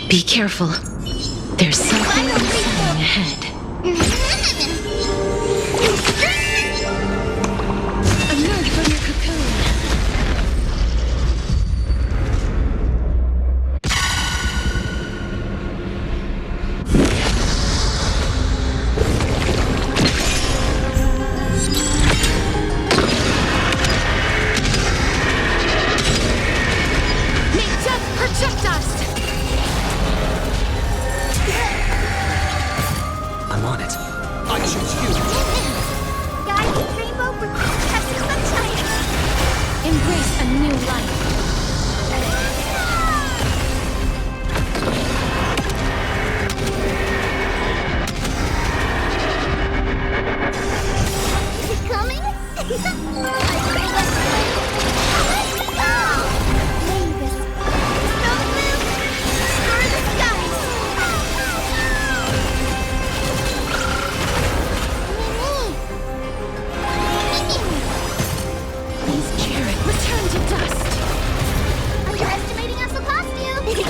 Be careful. There's something inside ahead. Emerge from your cocoon. May death protect us! I'm on it. I choose you. Guiding rainbow with protective sunshine! Embrace a new life. Is it coming? Mavis, snow blue, star the skies! Please, Jared, return to dust! Underestimating us will cost you! Leave it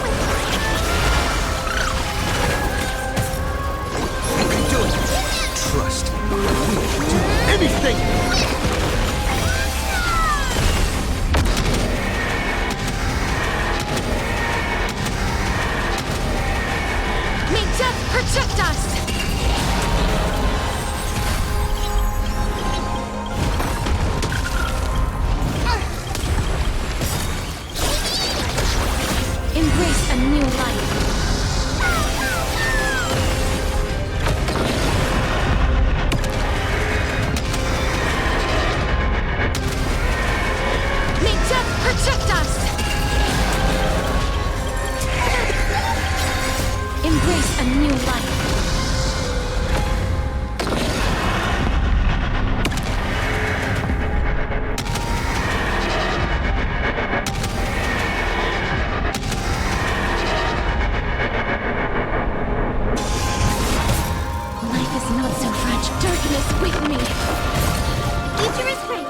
with You can do it. Trust. We can do anything. May death protect us! Embrace a new life. May death protect us! Embrace a new life. Life is not so fragile. Darkness with me. Future is free.